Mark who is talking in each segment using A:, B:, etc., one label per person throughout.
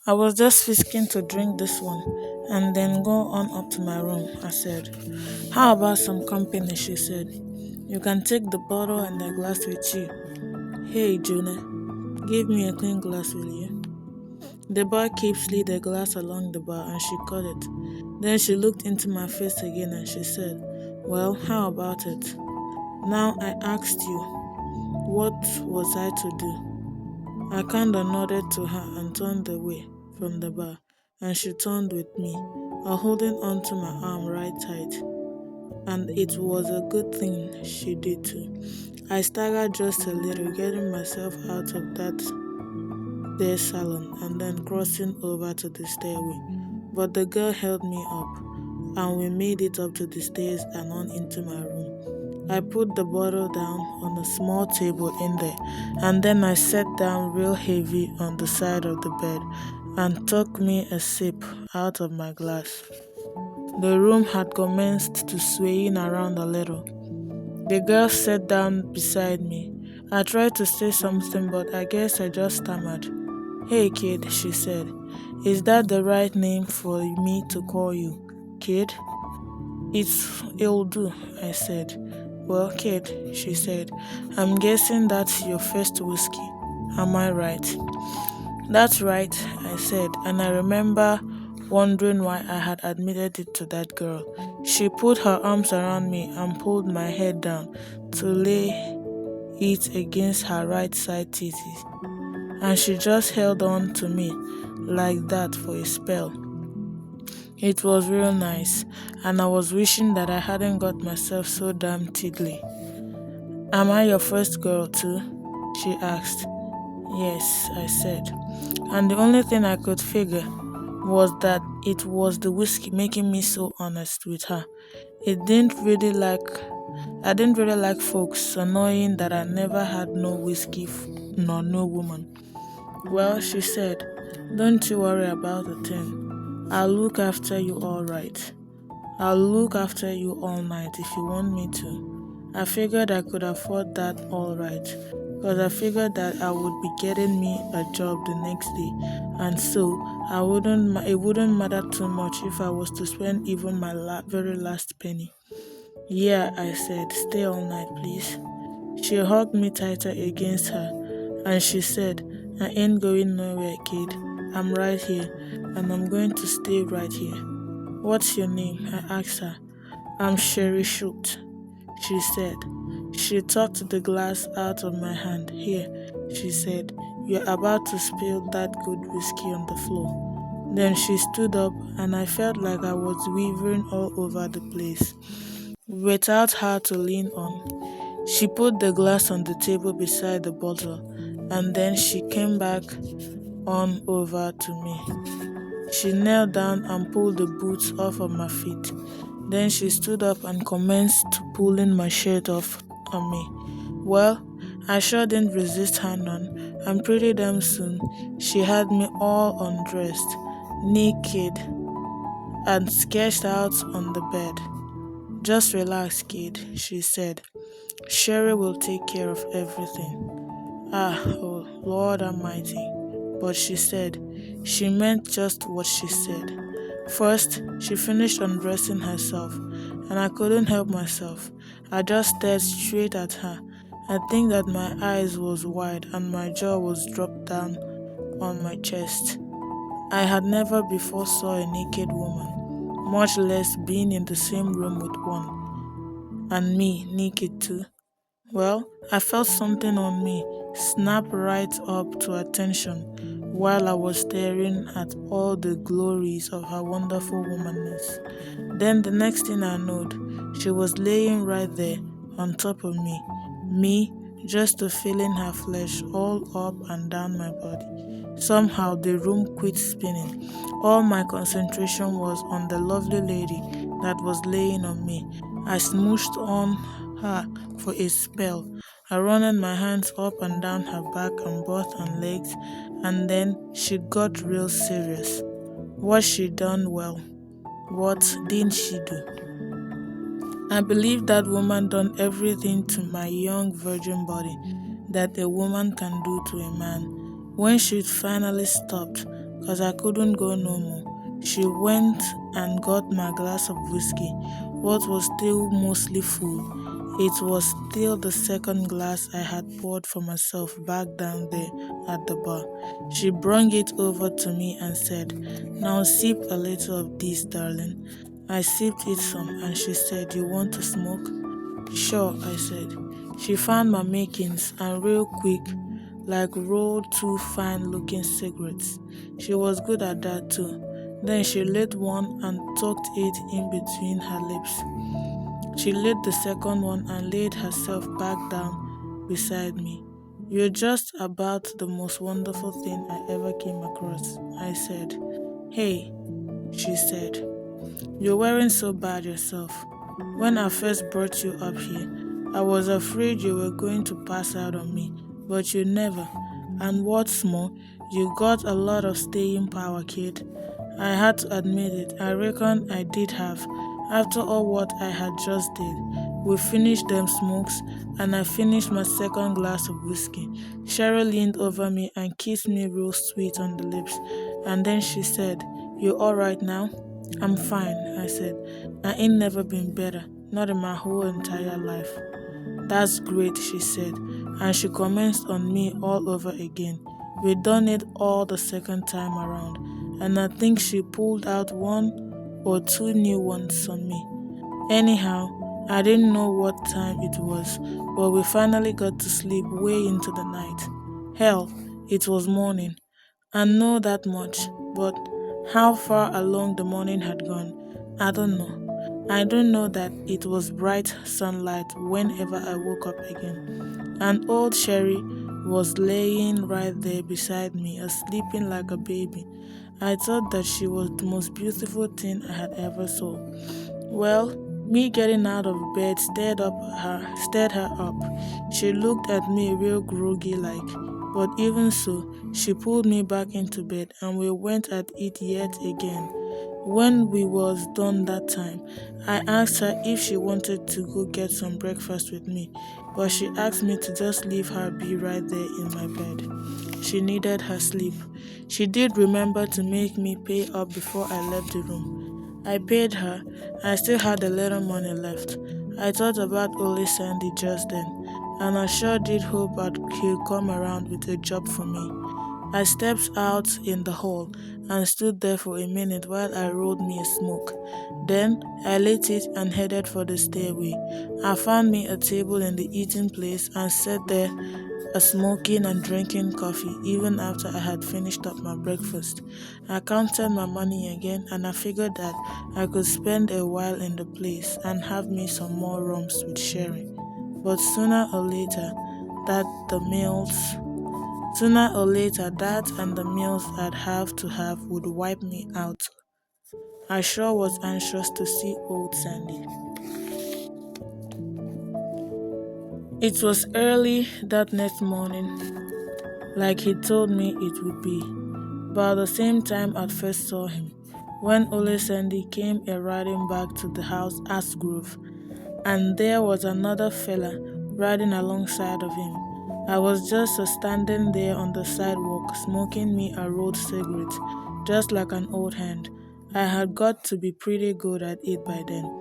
A: I was just fixing to drink this one and then go on up to my room, I said. How about some company? She said. You can take the bottle and the glass with you. Hey, Jonah, give me a clean glass, will you? The bar keep slid the glass along the bar and she caught it. Then she looked into my face again and she said, Well, how about it? Now I asked you, what was I to do? I kinda nodded to her and turned away from the bar, and she turned with me, holding onto my arm right tight. And it was a good thing she did too. I staggered just a little, getting myself out of that their salon and then crossing over to the stairway. But the girl held me up, and we made it up to the stairs and on into my room. I put the bottle down on a small table in there, and then I sat down real heavy on the side of the bed and took me a sip out of my glass. The room had commenced to swaying around a little. The girl sat down beside me. I tried to say something, but I guess I just stammered. Hey kid, she said. Is that the right name for me to call you? Kid? It'll do, I said. Well, kid, she said. I'm guessing that's your first whiskey. Am I right? That's right, I said, and I remember wondering why I had admitted it to that girl. She put her arms around me and pulled my head down to lay it against her right side titties, and she just held on to me like that for a spell. It was real nice, and I was wishing that I hadn't got myself so damn tiddly. Am I your first girl too? She asked. Yes, I said. And the only thing I could figure was that it was the whiskey making me so honest with her. I didn't really like folks knowing that I never had no whiskey nor no woman. Well, she said, don't you worry about a thing. I'll look after you all right. I'll look after you all night if you want me to. I figured I could afford that all right, because I figured that I would be getting me a job the next day, and so it wouldn't matter too much if I was to spend even my very last penny. Yeah, I said, stay all night, please. She hugged me tighter against her, and she said, I ain't going nowhere, kid. I'm right here, and I'm going to stay right here. What's your name? I asked her. I'm Sherry Schultz, she said. She took the glass out of my hand. Here, she said, you're about to spill that good whiskey on the floor. Then she stood up, and I felt like I was wavering all over the place, without her to lean on. She put the glass on the table beside the bottle, and then she came back on over to me. She knelt down and pulled the boots off of my feet. Then she stood up and commenced pulling my shirt off on me. Well, I sure didn't resist her none, and pretty damn soon she had me all undressed, naked, and sketched out on the bed. Just relax, kid, she said. Sherry will take care of everything. Oh, Lord Almighty. But she said, she meant just what she said. First, she finished undressing herself, and I couldn't help myself. I just stared straight at her. I think that my eyes was wide and my jaw was dropped down on my chest. I had never before saw a naked woman, much less being in the same room with one, and me naked too. Well, I felt something on me snap right up to attention while I was staring at all the glories of her wonderful womanness. Then the next thing I knowed, she was laying right there on top of me just to feeling her flesh all up and down my body. Somehow the room quit spinning. All my concentration was on the lovely lady that was laying on me. I smooshed on her for a spell. I running my hands up and down her back and butt and legs, and then she got real serious. What she done well? What didn't she do? I believe that woman done everything to my young virgin body that a woman can do to a man. When she finally stopped, 'cause I couldn't go no more. She went and got my glass of whiskey, what was still mostly full. It was still the second glass I had poured for myself back down there at the bar. She brought it over to me and said, "Now sip a little of this, darling." I sipped it some and she said, "You want to smoke?" "Sure," I said. She found my makings and real quick, like rolled two fine looking cigarettes. She was good at that too. Then she lit one and tucked it in between her lips. She lit the second one and laid herself back down beside me. "You're just about the most wonderful thing I ever came across," I said. "Hey," she said, "you're wearing so bad yourself. When I first brought you up here, I was afraid you were going to pass out on me, but you never. And what's more, you got a lot of staying power, kid." I had to admit it. I reckon I did have, after all what I had just did. We finished them smokes, and I finished my second glass of whiskey. Cheryl leaned over me and kissed me real sweet on the lips, and then she said, "You alright now?" "I'm fine," I said. "I ain't never been better, not in my whole entire life." "That's great," she said, and she commenced on me all over again. We done it all the second time around, and I think she pulled out one or two new ones on me. Anyhow, I didn't know what time it was, but we finally got to sleep way into the night. Hell, it was morning. I know that much, but how far along the morning had gone, I don't know. I don't know that it was bright sunlight whenever I woke up again. And old Sherry was laying right there beside me, sleeping like a baby. I thought that she was the most beautiful thing I had ever saw. Well, me getting out of bed stirred her up. She looked at me real groggy like, but even so, she pulled me back into bed and we went at it yet again. When we was done that time, I asked her if she wanted to go get some breakfast with me, but she asked me to just leave her be right there in my bed. She needed her sleep. She did remember to make me pay up before I left the room. I paid her. I still had a little money left. I thought about Ole Sandy just then, and I sure did hope he'd come around with a job for me. I stepped out in the hall and stood there for a minute while I rolled me a smoke. Then I lit it and headed for the stairway. I found me a table in the eating place and sat there smoking and drinking coffee even after I had finished up my breakfast. I counted my money again and I figured that I could spend a while in the place and have me some more rums with Sherry. But that the meals sooner or later that and the meals I'd have to have would wipe me out. I sure was anxious to see old Sandy. It was early that next morning, like he told me it would be. About the same time I first saw him, when Ole Sandy came a riding back to the house at Grove, and there was another fella riding alongside of him. I was just standing there on the sidewalk smoking me a rolled cigarette, just like an old hand. I had got to be pretty good at it by then.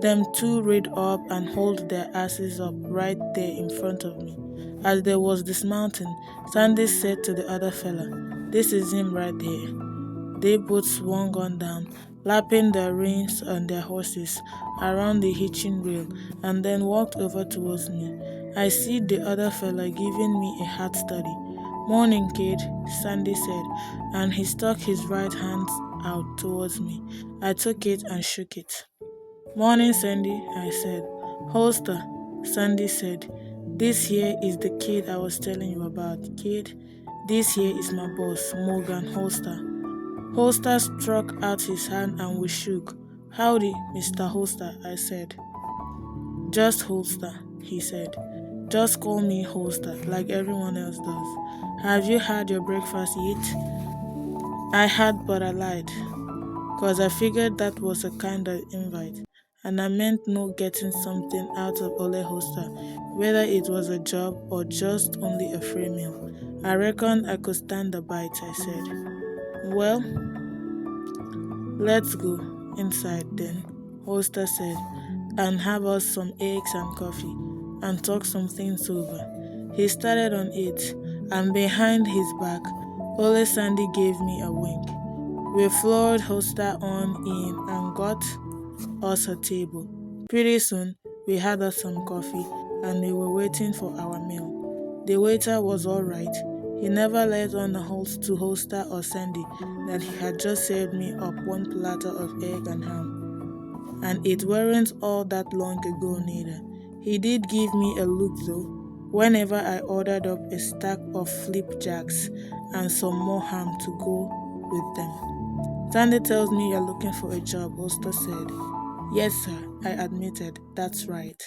A: Them two read up and hold their asses up right there in front of me. As they was dismounting, Sandy said to the other fella, "This is him right there." They both swung on down, lapping their reins on their horses around the hitching rail, and then walked over towards me. I see the other fella giving me a heart study. "Morning, kid," Sandy said, and he stuck his right hand out towards me. I took it and shook it. "Morning, Sandy," I said. "Holster," Sandy said. "This here is the kid I was telling you about, kid. This here is my boss, Morgan Holster." Holster struck out his hand and we shook. "Howdy, Mr. Holster," I said. "Just Holster," he said. "Just call me Holster, like everyone else does. Have you had your breakfast yet?" I had, but I lied, 'cause I figured that was a kind of invite, and I meant no getting something out of Ole Holster, whether it was a job or just only a free meal. I reckon I could stand the bite, I said. Well, let's go inside then, Holster said, and have us some eggs and coffee, and talk some things over. He started on it, and behind his back, Ole Sandy gave me a wink. We floored Holster on in and got us a table. Pretty soon, we had us some coffee, and we were waiting for our meal. The waiter was all right. He never let on to Holster or Sandy that he had just served me up one platter of egg and ham. And it weren't all that long ago neither. He did give me a look though, whenever I ordered up a stack of flipjacks and some more ham to go with them. Sandy tells me you're looking for a job, Holster said. Yes, sir, I admitted. That's right.